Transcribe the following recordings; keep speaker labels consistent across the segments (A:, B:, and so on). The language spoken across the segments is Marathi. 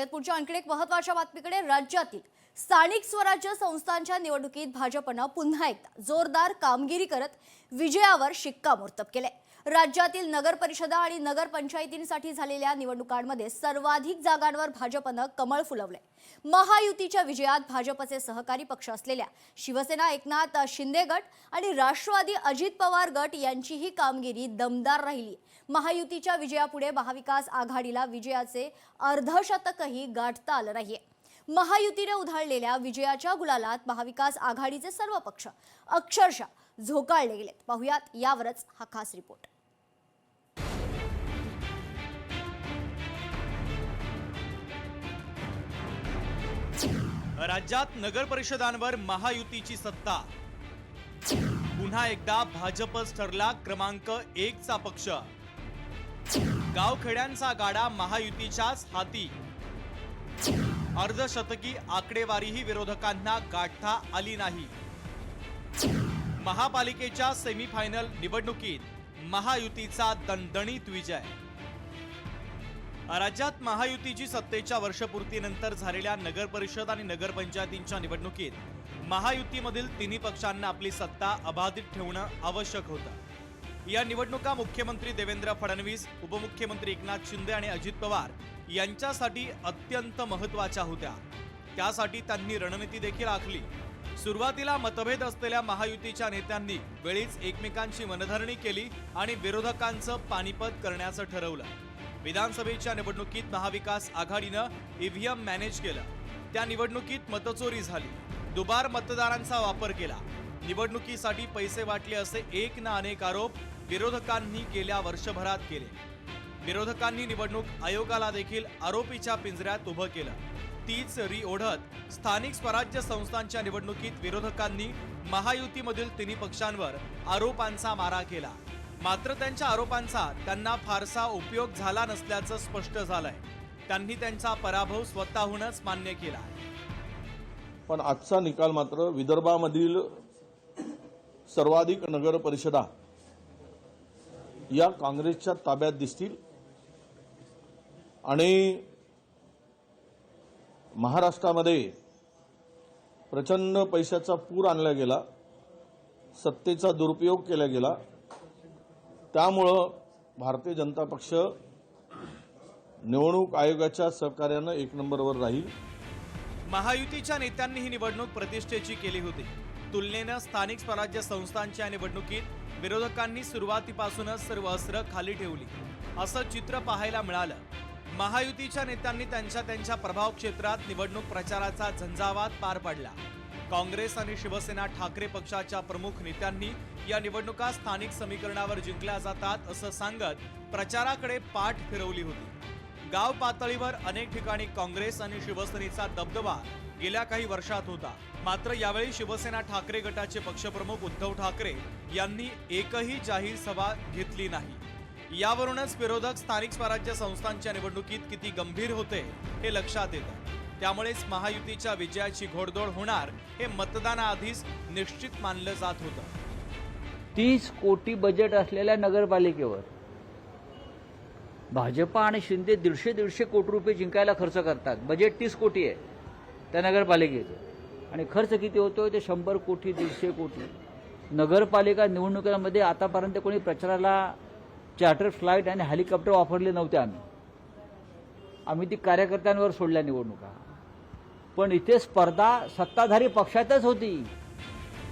A: वळूयात पुढच्या आणखी एक महत्त्वाच्या बातमीकडे। राज्यातील स्थानिक स्वराज्य संस्थांच्या निवडणुकीत भाजपने पुन्हा एकदा जोरदार कामगिरी करत विजयावर शिक्कामोर्तब केले। राज्यातील नगर परिषदा आणि नगर पंचायतींसाठी झालेल्या निवडणुकांमध्ये सर्वाधिक जागांवर भाजपने कमळ फुलवले। महायुतीच्या विजयात भाजपचे सहकारी पक्ष असलेल्या शिवसेना एकनाथ शिंदे गट आणि राष्ट्रवादी अजित पवार गट यांचीही कामगिरी दमदार राहिली। महायुतीच्या विजयापुढे महाविकास आघाडीला विजयाचे अर्धशतकही गाठता आलं नाहीये। महायुतीने उधळलेल्या विजयाच्या गुलालात महाविकास आघाडीचे सर्व पक्ष अक्षरशः झोकाळले गेलेत। पाहुयात यावरच हा खास रिपोर्ट।
B: राज्यात नगर परिषदांवर महायुतीची सत्ता। पुन्हा एकदा भाजपच ठरला क्रमांक 1 चा पक्ष। गावखेड्यांचा गाडा महायुतीच्याच हाती। अर्धशतकी आकडेवारीही विरोधकांना गाठता आली नाही। महापालिकेच्या सेमीफायनल निवडणुकीत महायुतीचा दणदणीत विजय। राज्यात महायुतीची सत्तेच्या वर्षपूर्तीनंतर झालेल्या नगर परिषद आणि नगर पंचायतींच्या निवडणुकीत महायुतीमधील तिन्ही पक्षांना आपली सत्ता अबाधित ठेवणं आवश्यक होतं। या निवडणुका मुख्यमंत्री देवेंद्र फडणवीस, उपमुख्यमंत्री एकनाथ शिंदे आणि अजित पवार यांच्यासाठी अत्यंत महत्त्वाच्या होत्या। त्यासाठी त्यांनी रणनीती देखील आखली। सुरुवातीला मतभेद असलेल्या महायुतीच्या नेत्यांनी वेळीच एकमेकांची मनधरणी केली आणि विरोधकांचं पानिपत करण्याचं ठरवलं। विधानसभेच्या निवडणुकीत महाविकास आघाडीनं ईव्हीएम मॅनेज केलं। त्या निवडणुकीत मतचोरी झाली, दुबार मतदारांचा वापर केला, निवडणुकीसाठी पैसे वाटले असे एक ना अनेक आरोप विरोधकांनी गेल्या वर्षभरात केले। विरोधकांनी निवडणूक आयोगाला देखील आरोपीच्या पिंजऱ्यात उभं केलं। तीच री ओढत स्थानिक स्वराज्य संस्थांच्या निवडणुकीत विरोधकांनी महायुतीमधील तिन्ही पक्षांवर आरोपांचा मारा केला। मात्र त्यांच्या आरोपांचा त्यांना फारसा उपयोग झाला नसल्याचं स्पष्ट झालंय। त्यांनी त्यांचा पराभव स्वतःहूनच मान्य केला।
C: पण आजचा निकाल मात्र विदर्भामधील सर्वाधिक नगर परिषदा या काँग्रेसच्या ताब्यात दिसतील आणि महाराष्ट्रामध्ये प्रचंड पैशाचा पूर आणला गेला, सत्तेचा दुरुपयोग केला गेला। त्यामुळं भारतीय जनता पक्ष निवडणूक आयोगाच्या सहकार्यानं 1 नंबरवर राहील।
B: महायुतीच्या नेत्यांनी ही निवडणूक प्रतिष्ठेची केली होती। तुलनेनं स्थानिक स्वराज्य संस्थांच्या निवडणुकीत विरोधकांनी सुरुवातीपासूनच सर्व अस्त्र खाली ठेवली असं चित्र पाहायला मिळालं। महायुतीच्या नेत्यांनी त्यांच्या प्रभाव क्षेत्रात निवडणूक प्रचाराचा झंझावात पार पाडला। काँग्रेस आणि शिवसेना ठाकरे पक्षाच्या प्रमुख नेत्यांनी या निवडणुका स्थानिक समीकरणावर जिंकल्या जातात असं सांगत प्रचाराकडे पाठ फिरवली होती। गाव पातळीवर अनेक ठिकाणी काँग्रेस आणि शिवसेनेचा दबदबा गेल्या काही वर्षात होता। मात्र यावेळी शिवसेना ठाकरे गटाचे पक्षप्रमुख उद्धव ठाकरे यांनी एकही जाहीर सभा घेतली नाही। यावरूनच विरोधक स्थानिक स्वराज्य संस्थांच्या निवडणुकीत किती गंभीर होते हे लक्षात येतं। त्यामुळेच महायुतीच्या विजयाची घोडदौड होणार हे मतदानाआधीच निश्चित मानलं जात होतं।
D: 30 कोटी बजेट असलेल्या नगरपालिकेवर भाजपा आणि शिंदे 150 कोटी रुपये जिंकायला खर्च करतात। बजेट 30 कोटी आहे त्या नगरपालिकेचं आणि खर्च किती होतोय ते 100 कोटी 150 कोटी। नगरपालिका निवडणुकांमध्ये आतापर्यंत कोणी प्रचाराला चार्टर फ्लाईट आणि हेलिकॉप्टर वापरले नव्हते। आम्ही ती कार्यकर्त्यांवर सोडल्या निवडणुका, पण इथे स्पर्धा सत्ताधारी पक्षातच होती।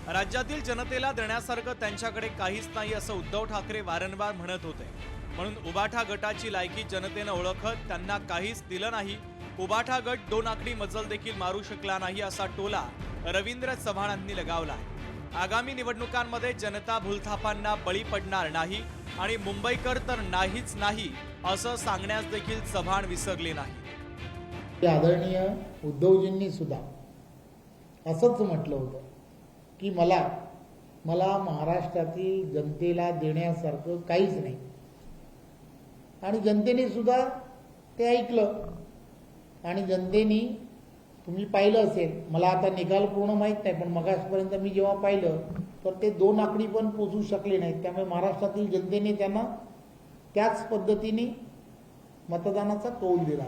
B: राज्यातील जनतेला देण्यासारखं त्यांच्याकडे काहीच नाही असं उद्धव ठाकरे वारंवार म्हणत होते। म्हणून उबाठा गटाची लायकी जनतेनं ओळखत त्यांना काहीच दिलं नाही। उबाठा गट 2 आकडी मजल देखील मारू शकला नाही असा टोला रवींद्र चव्हाणांनी लगावलाय। आगामी निवडणुकांमध्ये जनता भूलथापांना बळी पडणार नाही आणि मुंबईकर तर नाहीच नाही असं सांगण्यास देखील चव्हाण विसरले नाही।
E: आदरणीय उद्धवजींनी सुद्धा असंच म्हटलं होतं की मला महाराष्ट्रातील जनतेला देण्यासारखं काहीच नाही आणि जनतेने सुद्धा ते ऐकलं आणि जनतेने तुम्ही पाहिलं असेल, मला आता निकाल पूर्ण माहीत नाही, पण मगासपर्यंत मी जेव्हा पाहिलं तर ते 2 आकडी पण पोचू शकले नाहीत। त्यामुळे महाराष्ट्रातील जनतेने त्यांना त्याच पद्धतीने मतदानाचा कौल दिला।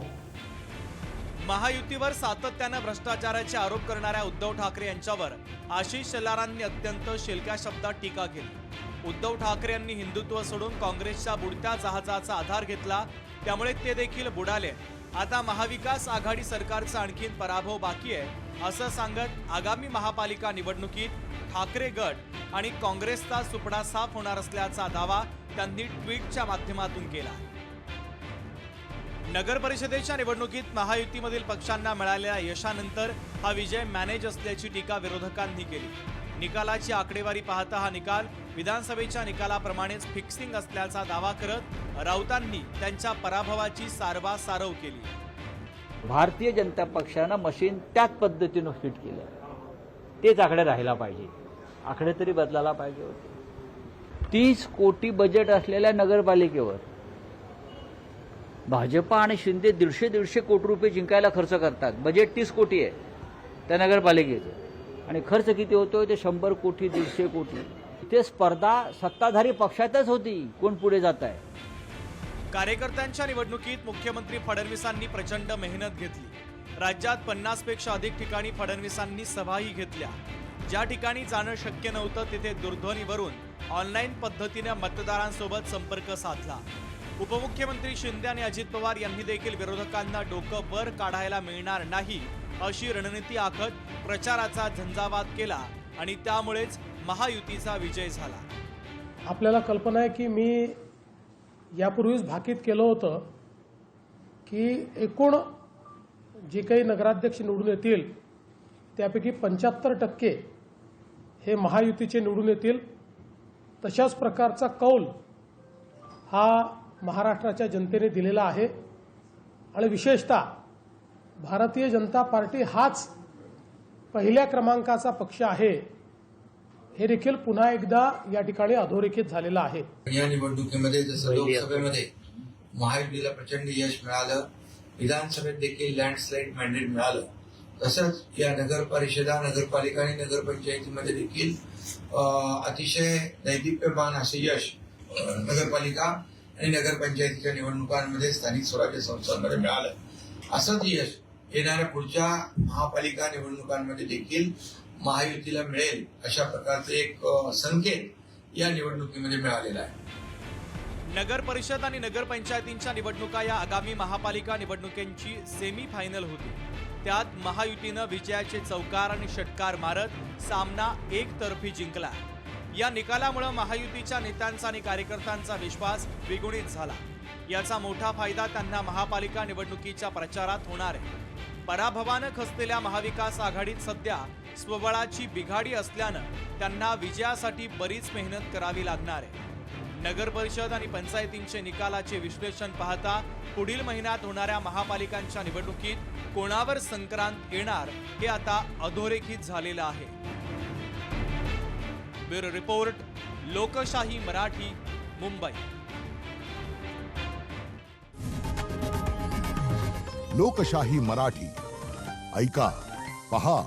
B: महायुतीवर सातत्यानं भ्रष्टाचाराचे आरोप करणाऱ्या उद्धव ठाकरे यांच्यावर आशिष शेलारांनी अत्यंत शिलक्या शब्दात टीका केली। उद्धव ठाकरे यांनी हिंदुत्व सोडून काँग्रेसच्या बुडत्या जहाजाचा आधार घेतला, त्यामुळे ते देखील बुडाले। आता महाविकास आघाडी सरकारचा आणखीन पराभव बाकी आहे असं सांगत आगामी महापालिका निवडणुकीत ठाकरे गट आणि काँग्रेसचा सुपडा साफ होणार असल्याचा दावा त्यांनी ट्विटच्या माध्यमातून केला। नगर परिषदेच्या निवडणुकीत महायुतीमधील पक्षांना मिळालेल्या यशानंतर हा विजय मॅनेज असल्याची टीका विरोधकांनी केली। निकालाची आकडेवारी पाहता हा निकाल विधानसभेच्या निकालाप्रमाणेच फिक्सिंग असल्याचा दावा करत राऊतांनी त्यांच्या पराभवाची सारवासारव केली।
D: भारतीय जनता पक्षानं मशीन त्याच पद्धतीनं फिट केलं, तेच आकडे राहायला पाहिजे, आकडे तरी बदलायला पाहिजे होते। 30 कोटी बजेट असलेल्या नगरपालिकेवर भाजपा आणि शिंदे 150 कोटी रुपये जिंकायला खर्च करतात। बजेट 30 कोटी आहे त्या नगरपालिकेचं, आणि खर्च किती होतोय ते 100 कोटी 150 कोटी। ते स्पर्धा सत्ताधारी पक्षातच होती, कोण पुढे जात आहे।
B: कार्यकर्त्यांच्या निवडणुकीत मुख्यमंत्री फडणवीसांनी प्रचंड मेहनत घेतली। राज्यात 50 पेक्षा अधिक ठिकाणी फडणवीसांनी सभाही घेतल्या। ज्या ठिकाणी जाणं शक्य नव्हतं तिथे दूरध्वनीवरून ऑनलाईन पद्धतीने मतदारांसोबत संपर्क साधला। उपमुख्यमंत्री शिंदे आणि अजित पवार यांनी देखील विरोधकांना डोकं वर काढायला मिळणार नाही अशी रणनीती आखत प्रचाराचा झंझावात केला आणि त्यामुळेच महायुतीचा विजय झाला।
F: आपल्याला कल्पना आहे की मी यापूर्वीच भाकीत केलं होतं की एकूण जे काही नगराध्यक्ष निवडून येतील त्यापैकी 75% हे महायुतीचे निवडून येतील। तशाच प्रकारचा कौल हा महाराष्ट्राच्या जनतेने दिलेला आहे आणि विशेषतः भारतीय जनता पार्टी हाच पहिल्या क्रमांकाचा पक्ष आहे हे देखील पुन्हा एकदा या ठिकाणी अधोरेखित झालेलं आहे।
G: या निवडणुकीमध्ये जसं लोकसभेमध्ये महायुतीला प्रचंड यश मिळालं, विधानसभेत देखील लँडस्लाईड मॅन्डेट मिळालं, तसंच या नगर परिषदा, नगरपालिका आणि नगरपंचायतीमध्ये देखील अतिशय दैदिप्यमान असे यश नगरपालिका आणि नगरपंचायतीच्या निवडणुकांमध्ये स्थानिक स्वराज्य संस्थांमध्ये मिळालं। असंच यश येणाऱ्या पुढच्या महापालिका निवडणुकांमध्ये देखील महायुतीला मिळेल अशा प्रकारचे एक संकेत या निवडणुकीमध्ये मिळालेला आहे।
B: नगर परिषद आणि नगरपंचायतींच्या निवडणुका या आगामी महापालिका निवडणुकींची सेमी फायनल होती। त्यात महायुतीनं विजयाचे चौकार आणि षटकार मारत सामना एकतर्फी जिंकला। या निकालामुळे महायुतीच्या नेत्यांचा आणि कार्यकर्त्यांचा विश्वास द्विगुणित झाला। याचा मोठा फायदा त्यांना महापालिका निवडणुकीच्या प्रचारात होणार आहे। पराभवानं खचलेल्या महाविकास आघाडीत सध्या स्वबळाची बिघाडी असल्यानं त्यांना विजयासाठी बरीच मेहनत करावी लागणार आहे। नगर परिषद आणि पंचायतींचे निकालाचे विश्लेषण पाहता पुढील महिन्यात होणाऱ्या महापालिकांच्या निवडणुकीत कोणावर संक्रांत येणार हे आता अधोरेखित झालेलं आहे। ब्युरो रिपोर्ट, लोकशाही मराठी, मुंबई।
H: लोकशाही मराठी ऐका, पहा,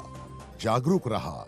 H: जागरूक रहा।